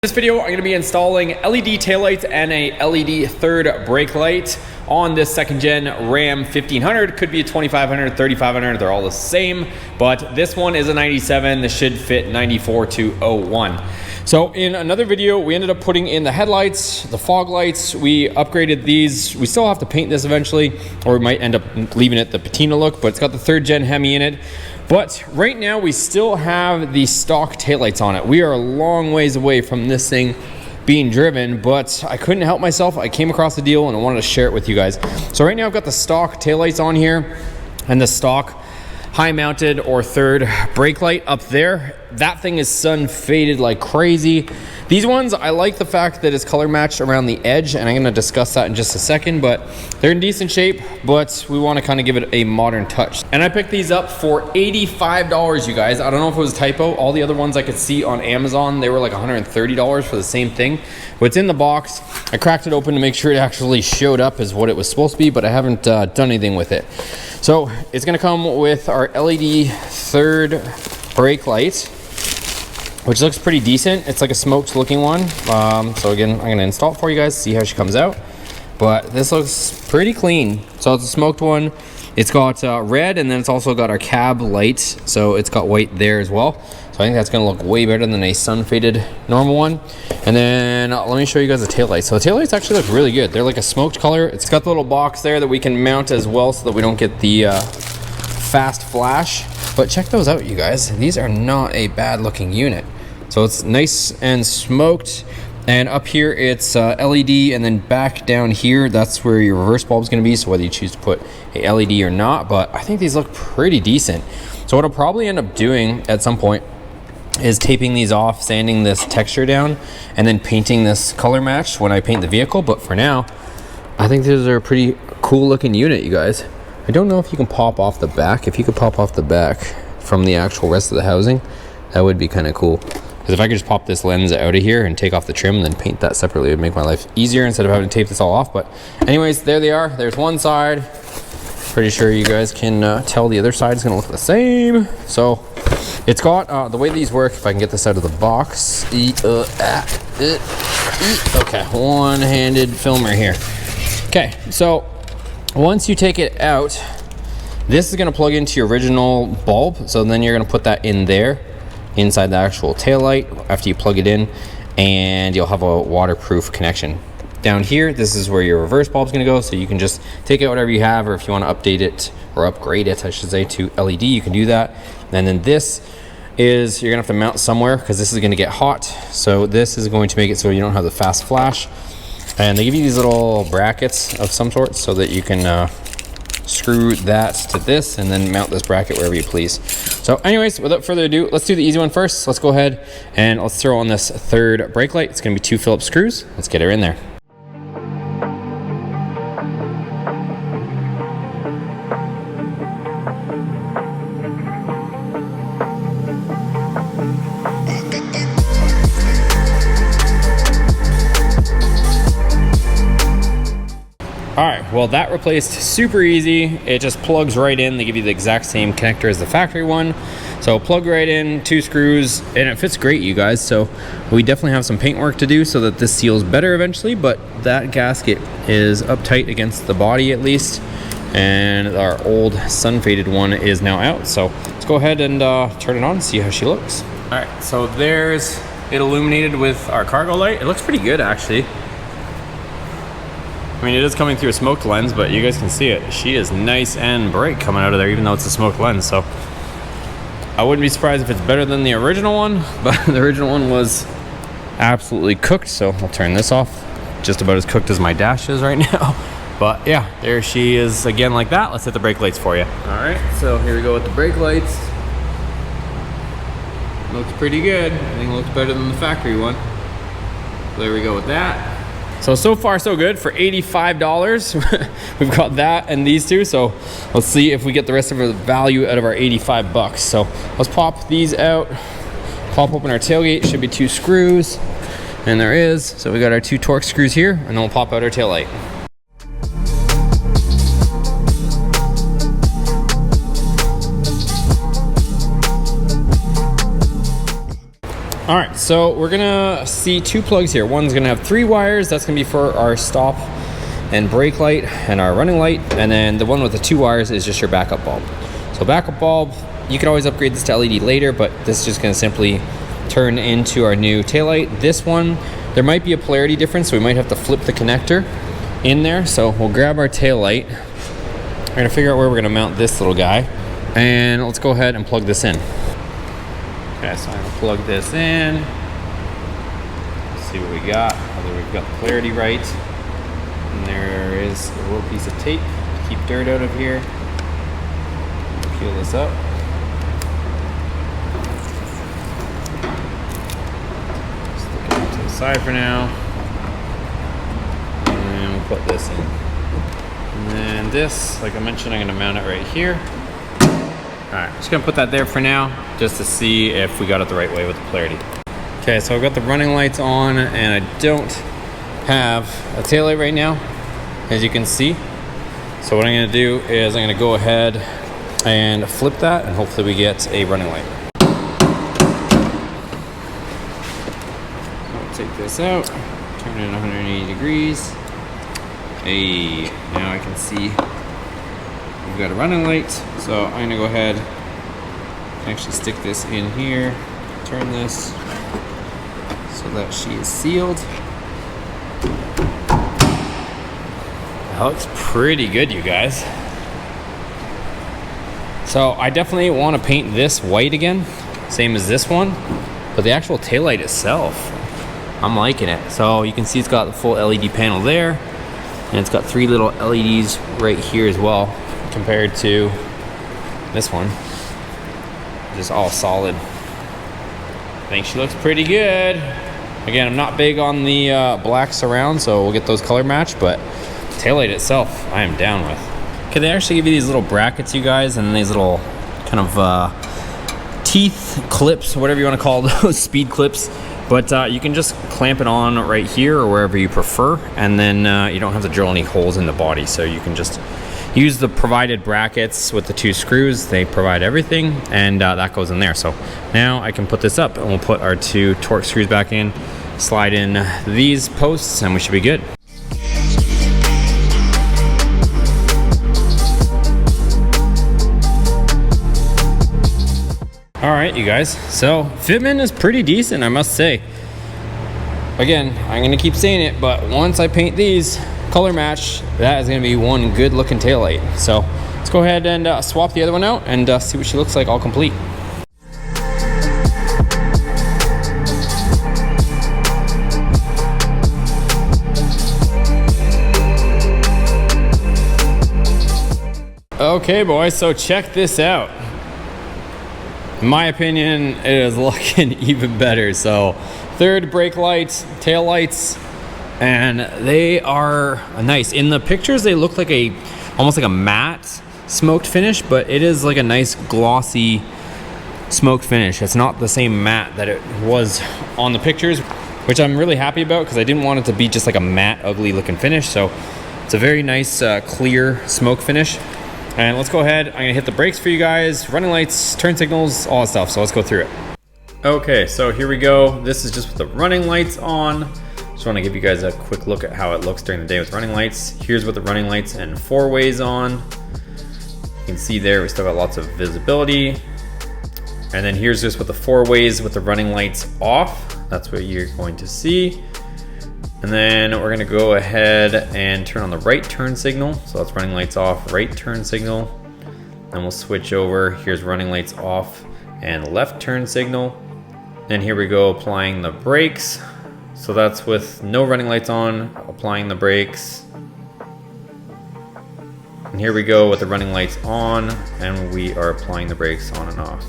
In this video, I'm going to be installing LED taillights and a LED third brake light on this second gen Ram 1500. Could be a 2500, 3500, they're all the same, but this one is a 97. This should fit 94 to 01. So in another video, we ended up putting in the headlights, the fog lights. We upgraded these. We still have to paint this eventually, or we might end up leaving it the patina look, but it's got the third gen Hemi in it. But right now we still have the stock taillights on it. We are a long ways away from this thing being driven, but I couldn't help myself. I came across the deal and I wanted to share it with you guys. So right now I've got the stock taillights on here and the stock high mounted or third brake light up there. That thing is sun faded like crazy. These ones, I like the fact that it's color matched around the edge, and I'm gonna discuss that in just a second, but they're in decent shape, but we wanna kinda give it a modern touch. And I picked these up for $85, you guys. I don't know if it was a typo. All the other ones I could see on Amazon, they were like $130 for the same thing. But it's in the box. I cracked it open to make sure it actually showed up as what it was supposed to be, but I haven't done anything with it. So it's gonna come with our LED third brake light, which looks pretty decent. It's like a smoked looking one. So again, I'm gonna install it for you guys, see how she comes out. But this looks pretty clean. So it's a smoked one. It's got red, and then it's also got our cab light. So it's got white there as well. So I think that's gonna look way better than a sun faded normal one. And then let me show you guys the taillights. So the taillights actually look really good. They're like a smoked color. It's got the little box there that we can mount as well so that we don't get the fast flash. But check those out, you guys. These are not a bad looking unit. So it's nice and smoked. And up here it's LED, and then back down here, that's where your reverse bulb is gonna be. So whether you choose to put a LED or not, but I think these look pretty decent. So what I'll probably end up doing at some point is taping these off, sanding this texture down, and then painting this color match when I paint the vehicle. But for now, I think these are a pretty cool looking unit, you guys. I don't know if you can pop off the back. If you could pop off the back from the actual rest of the housing, that would be kind of cool. Because if I could just pop this lens out of here and take off the trim and then paint that separately, it would make my life easier instead of having to tape this all off. But anyways, there they are. There's one side. Pretty sure you guys can tell the other side is going to look the same. So it's got, the way these work, if I can get this out of the box. Okay, one-handed filmer here. Okay, so once you take it out, this is going to plug into your original bulb. So then you're going to put that in there, inside the actual tail light after you plug it in, and you'll have a waterproof connection. Down here, this is where your reverse bulb is going to go, so you can just take out whatever you have, or if you want to update it or upgrade it, I should say, to LED, you can do that. And then this is, you're going to have to mount somewhere because this is going to get hot. So this is going to make it so you don't have the fast flash. And they give you these little brackets of some sort so that you can screw that to this and then mount this bracket wherever you please. So anyways, without further ado, let's do the easy one first. Let's go ahead and let's throw on this third brake light. It's going to be 2 Phillips screws. Let's get her in there. All right, well, that replaced super easy. It just plugs right in. They give you the exact same connector as the factory one. So plug right in, 2 screws, and it fits great, you guys. So we definitely have some paint work to do so that this seals better eventually, but that gasket is uptight against the body at least. And our old sun faded one is now out. So let's go ahead and turn it on and see how she looks. All right, so there's it illuminated with our cargo light. It looks pretty good, actually. I mean, it is coming through a smoked lens, but you guys can see it. She is nice and bright coming out of there, even though it's a smoked lens. So I wouldn't be surprised if it's better than the original one, but the original one was absolutely cooked. So I'll turn this off. Just about as cooked as my dash is right now. But yeah, there she is again like that. Let's hit the brake lights for you. All right, so here we go with the brake lights. Looks pretty good. I think it looks better than the factory one. There we go with that. So far so good for $85. We've got that and these two, so let's see if we get the rest of the value out of our 85 bucks. So let's pop these out, pop open our tailgate. Should be 2 screws, and there is. So we got our 2 Torx screws here, and then we'll pop out our tail light. All right, so we're gonna see 2 plugs here. One's gonna have 3 wires. That's gonna be for our stop and brake light and our running light. And then the one with the 2 wires is just your backup bulb. So backup bulb, you can always upgrade this to LED later, but this is just gonna simply turn into our new taillight. This one, there might be a polarity difference, so we might have to flip the connector in there. So we'll grab our taillight. We're gonna figure out where we're gonna mount this little guy. And let's go ahead and plug this in. Okay, so I'm gonna plug this in. Let's see what we got. Whether we've got the polarity right. And there is a little piece of tape to keep dirt out of here. Peel this up. Stick it to the side for now. And then we'll put this in. And then this, like I mentioned, I'm gonna mount it right here. All right, just gonna put that there for now, just to see if we got it the right way with the polarity. Okay, so I've got the running lights on, and I don't have a taillight right now, as you can see. So what I'm gonna do is I'm gonna go ahead and flip that, and hopefully we get a running light. I'll take this out, turn it 180 degrees. Hey, now I can see we've got a running light, so I'm gonna go ahead and actually stick this in here, turn this so that she is sealed. That looks pretty good, you guys. So I definitely want to paint this white again, same as this one, but the actual taillight itself, I'm liking it. So you can see it's got the full LED panel there, and it's got 3 little LEDs right here as well, compared to this one, just all solid. I think she looks pretty good. Again, I'm not big on the black surround, so we'll get those color matched, but taillight itself, I am down with. Okay, they actually give you these little brackets, you guys, and these little kind of teeth clips, whatever you want to call those, speed clips. But you can just clamp it on right here or wherever you prefer, and then you don't have to drill any holes in the body, so you can just use the provided brackets with the 2 screws. They provide everything, and that goes in there. So now I can put this up, and we'll put our 2 torque screws back in, slide in these posts, and we should be good. All right, you guys, so fitment is pretty decent, I must say. Again, I'm gonna keep saying it, but once I paint these, color match, that is gonna be one good looking taillight. So let's go ahead and swap the other one out and see what she looks like all complete. Okay, boys, so check this out. In my opinion, it is looking even better. So 3rd brake lights, tail lights, and they are nice. In the pictures, they look like almost like a matte smoked finish, but it is like a nice glossy smoked finish. It's not the same matte that it was on the pictures, which I'm really happy about because I didn't want it to be just like a matte, ugly looking finish. So it's a very nice, clear smoke finish. And let's go ahead, I'm gonna hit the brakes for you guys, running lights, turn signals, all that stuff, so let's go through it. Okay, so here we go. This is just with the running lights on. Just wanna give you guys a quick look at how it looks during the day with running lights. Here's with the running lights and 4-ways on. You can see there, we still got lots of visibility. And then here's just with the 4-ways with the running lights off. That's what you're going to see. And then we're gonna go ahead and turn on the right turn signal. So that's running lights off, right turn signal. Then we'll switch over. Here's running lights off and left turn signal. Then here we go, applying the brakes. So that's with no running lights on, applying the brakes. And here we go with the running lights on, and we are applying the brakes on and off.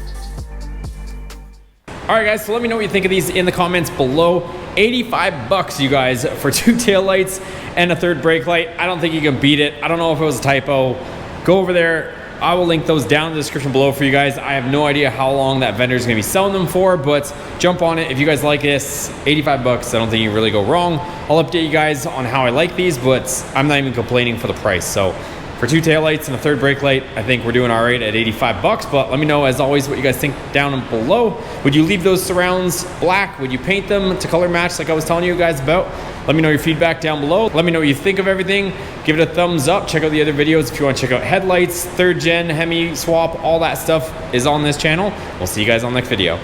All right, guys, so let me know what you think of these in the comments below. 85 bucks, you guys, for 2 taillights and a 3rd brake light. I don't think you can beat it. I don't know if it was a typo. Go over there. I will link those down in the description below for you guys. I have no idea how long that vendor is gonna be selling them for, but jump on it. If you guys like this, 85 bucks, I don't think you really go wrong. I'll update you guys on how I like these, but I'm not even complaining for the price. So For 2 taillights and a third brake light, I think we're doing all right at 85 bucks, but let me know as always what you guys think down below. Would you leave those surrounds black? Would you paint them to color match like I was telling you guys about? Let me know your feedback down below. Let me know what you think of everything. Give it a thumbs up. Check out the other videos if you want to check out headlights, 3rd gen, Hemi swap, all that stuff is on this channel. We'll see you guys on the next video.